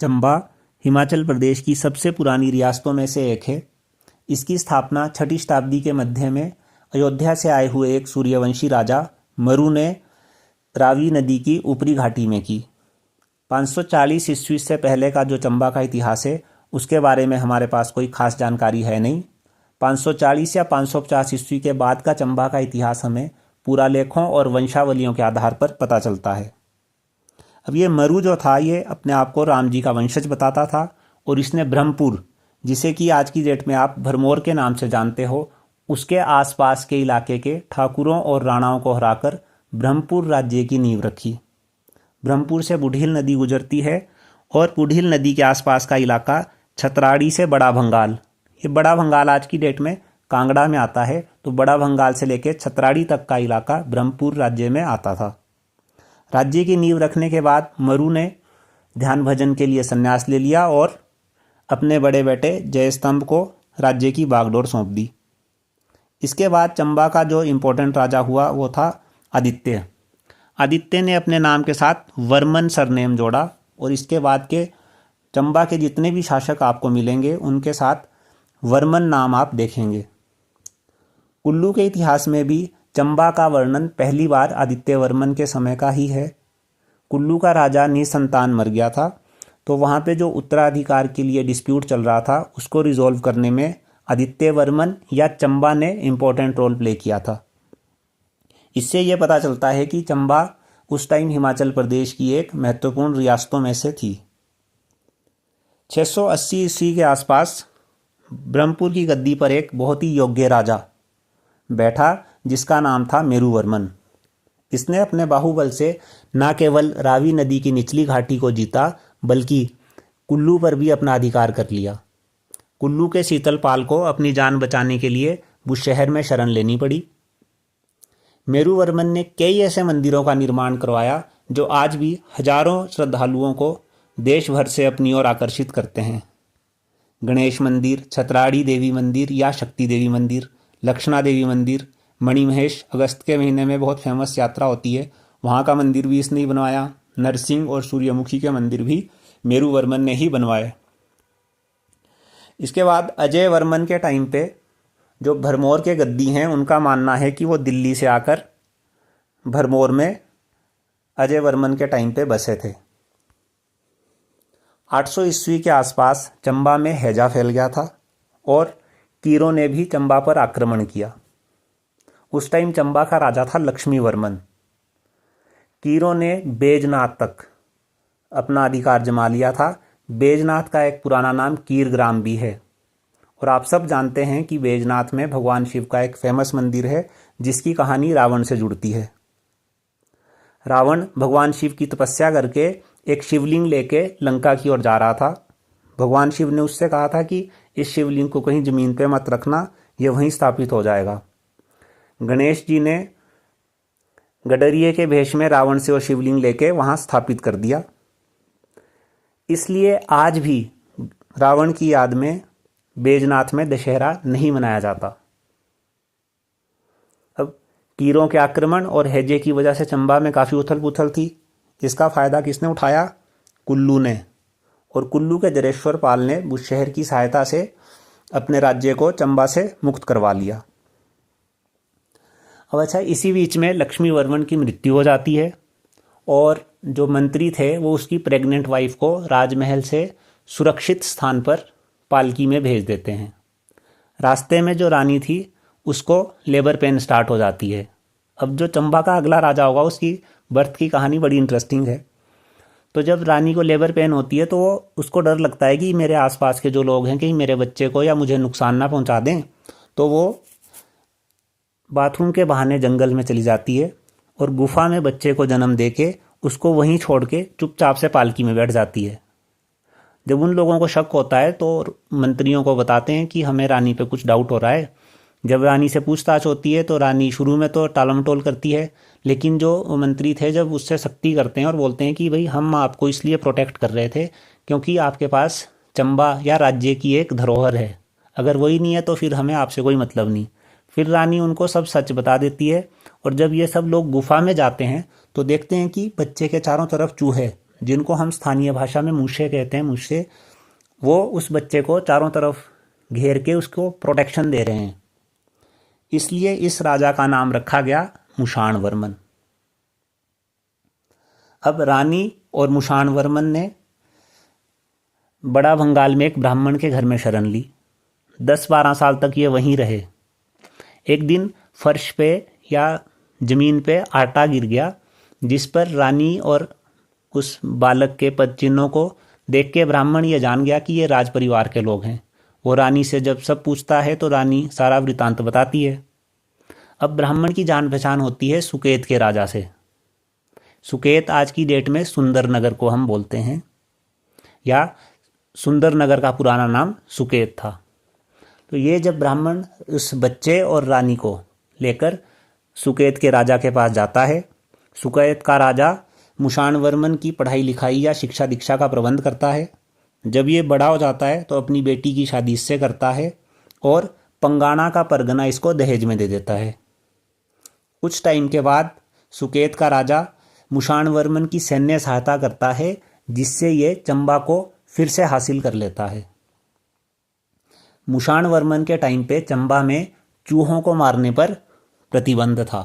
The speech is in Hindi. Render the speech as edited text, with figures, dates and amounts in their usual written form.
चंबा हिमाचल प्रदेश की सबसे पुरानी रियासतों में से एक है। इसकी स्थापना 6ठी शताब्दी के मध्य में अयोध्या से आए हुए एक सूर्यवंशी राजा मरु ने रावी नदी की ऊपरी घाटी में की। 540 ईस्वी से पहले का जो चंबा का इतिहास है उसके बारे में हमारे पास कोई खास जानकारी है नहीं। 540 या 550 ईस्वी के बाद का चंबा का इतिहास हमें पुरालेखों और वंशावलियों के आधार पर पता चलता है। अब ये मरु जो था ये अपने आप को राम जी का वंशज बताता था और इसने ब्रह्मपुर, जिसे कि आज की डेट में आप भरमौर के नाम से जानते हो, उसके आसपास के इलाके के ठाकुरों और राणाओं को हराकर ब्रह्मपुर राज्य की नींव रखी। ब्रह्मपुर से बुढ़ील नदी गुजरती है और बुढ़ील नदी के आसपास का इलाका छतराड़ी से बड़ा भंगाल, ये बड़ा भंगाल आज की डेट में कांगड़ा में आता है, तो बड़ा भंगाल से लेकर छतराड़ी तक का इलाका ब्रह्मपुर राज्य में आता था। राज्य की नींव रखने के बाद मरु ने ध्यान भजन के लिए संन्यास ले लिया और अपने बड़े बेटे जयस्तंभ को राज्य की बागडोर सौंप दी। इसके बाद चंबा का जो इम्पोर्टेंट राजा हुआ वो था आदित्य। आदित्य ने अपने नाम के साथ वर्मन सरनेम जोड़ा और इसके बाद के चंबा के जितने भी शासक आपको मिलेंगे उनके साथ वर्मन नाम आप देखेंगे। कुल्लू के इतिहास में भी चंबा का वर्णन पहली बार आदित्य वर्मन के समय का ही है। कुल्लू का राजा निसंतान मर गया था, तो वहाँ पे जो उत्तराधिकार के लिए डिस्प्यूट चल रहा था उसको रिजॉल्व करने में आदित्य वर्मन या चंबा ने इम्पोर्टेंट रोल प्ले किया था। इससे ये पता चलता है कि चंबा उस टाइम हिमाचल प्रदेश की एक महत्वपूर्ण रियासतों में से थी। 680 ईस्वी के आसपास ब्रह्मपुर की गद्दी पर एक बहुत ही योग्य राजा बैठा जिसका नाम था मेरुवर्मन। इसने अपने बाहुबल से न केवल रावी नदी की निचली घाटी को जीता बल्कि कुल्लू पर भी अपना अधिकार कर लिया। कुल्लू के शीतलपाल को अपनी जान बचाने के लिए बुशहर में शरण लेनी पड़ी। मेरुवर्मन ने कई ऐसे मंदिरों का निर्माण करवाया जो आज भी हजारों श्रद्धालुओं को देश भर से अपनी ओर आकर्षित करते हैं। गणेश मंदिर, छतराड़ी देवी मंदिर या शक्ति देवी मंदिर, लक्षणा देवी मंदिर, मणिमहेश अगस्त के महीने में बहुत फेमस यात्रा होती है, वहाँ का मंदिर भी इसने ही बनवाया। नरसिंह और सूर्यमुखी के मंदिर भी मेरुवर्मन ने ही बनवाए। इसके बाद अजय वर्मन के टाइम पे जो भरमौर के गद्दी हैं उनका मानना है कि वो दिल्ली से आकर भरमौर में अजय वर्मन के टाइम पे बसे थे। 800 ईस्वी के आसपास चंबा में हैजा फैल गया था और कीरों ने भी चंबा पर आक्रमण किया। उस टाइम चंबा का राजा था लक्ष्मी वर्मन। कीरों ने बैजनाथ तक अपना अधिकार जमा लिया था। बैजनाथ का एक पुराना नाम कीरग्राम भी है और आप सब जानते हैं कि बैजनाथ में भगवान शिव का एक फेमस मंदिर है जिसकी कहानी रावण से जुड़ती है। रावण भगवान शिव की तपस्या करके एक शिवलिंग लेके लंका की ओर जा रहा था। भगवान शिव ने उससे कहा था कि इस शिवलिंग को कहीं ज़मीन पे मत रखना, ये वहीं स्थापित हो जाएगा। गणेश जी ने गडरिये के भेष में रावण से वो शिवलिंग लेके वहाँ स्थापित कर दिया। इसलिए आज भी रावण की याद में बैजनाथ में दशहरा नहीं मनाया जाता। अब कीरों के आक्रमण और हैजे की वजह से चंबा में काफ़ी उथल पुथल थी। इसका फ़ायदा किसने उठाया? कुल्लू ने। और कुल्लू के जरेश्वर पाल ने बुशहर की सहायता से अपने राज्य को चंबा से मुक्त करवा लिया। अब अच्छा, इसी बीच में लक्ष्मी वर्मन की मृत्यु हो जाती है और जो मंत्री थे वो उसकी प्रेग्नेंट वाइफ को राजमहल से सुरक्षित स्थान पर पालकी में भेज देते हैं। रास्ते में जो रानी थी उसको लेबर पेन स्टार्ट हो जाती है। अब जो चंबा का अगला राजा होगा उसकी बर्थ की कहानी बड़ी इंटरेस्टिंग है। तो जब रानी को लेबर पेन होती है तो उसको डर लगता है कि मेरे आसपास के जो लोग हैं कहीं मेरे बच्चे को या मुझे नुकसान ना पहुंचा दें, तो वो बाथरूम के बहाने जंगल में चली जाती है और गुफा में बच्चे को जन्म देके उसको वहीं छोड़ के चुपचाप से पालकी में बैठ जाती है। जब उन लोगों को शक होता है तो मंत्रियों को बताते हैं कि हमें रानी पे कुछ डाउट हो रहा है। जब रानी से पूछताछ होती है तो रानी शुरू में तो टालमटोल करती है, लेकिन जो मंत्री थे जब उससे सख्ती करते हैं और बोलते हैं कि भाई हम आपको इसलिए प्रोटेक्ट कर रहे थे क्योंकि आपके पास चंबा या राज्य की एक धरोहर है, अगर वही नहीं है तो फिर हमें आपसे कोई मतलब नहीं। फिर रानी उनको सब सच बता देती है और जब ये सब लोग गुफा में जाते हैं तो देखते हैं कि बच्चे के चारों तरफ चूहे जिनको हम स्थानीय भाषा में मूसे कहते हैं, मूसे, वो उस बच्चे को चारों तरफ घेर के उसको प्रोटेक्शन दे रहे हैं। इसलिए इस राजा का नाम रखा गया मुषाणवर्मन। अब रानी और मुषाणवर्मन ने बड़ा बंगाल में एक ब्राह्मण के घर में शरण ली। 10-12 साल तक ये वहीं रहे। एक दिन फर्श पे या ज़मीन पे आटा गिर गया, जिस पर रानी और उस बालक के पदचिन्हों को देख के ब्राह्मण ये जान गया कि ये राज परिवार के लोग हैं। वो रानी से जब सब पूछता है तो रानी सारा वृतांत बताती है। अब ब्राह्मण की जान पहचान होती है सुकेत के राजा से। सुकेत आज की डेट में सुंदरनगर को हम बोलते हैं, या सुंदरनगर का पुराना नाम सुकेत था। तो ये जब ब्राह्मण उस बच्चे और रानी को लेकर सुकेत के राजा के पास जाता है, सुकेत का राजा मुषाणवर्मन की पढ़ाई लिखाई या शिक्षा दीक्षा का प्रबंध करता है। जब ये बड़ा हो जाता है तो अपनी बेटी की शादी इससे करता है और पंगाणा का परगना इसको दहेज में दे देता है। कुछ टाइम के बाद सुकेत का राजा मुषाणवर्मन की सैन्य सहायता करता है, जिससे ये चंबा को फिर से हासिल कर लेता है। मुषाणवर्मन के टाइम पे चंबा में चूहों को मारने पर प्रतिबंध था।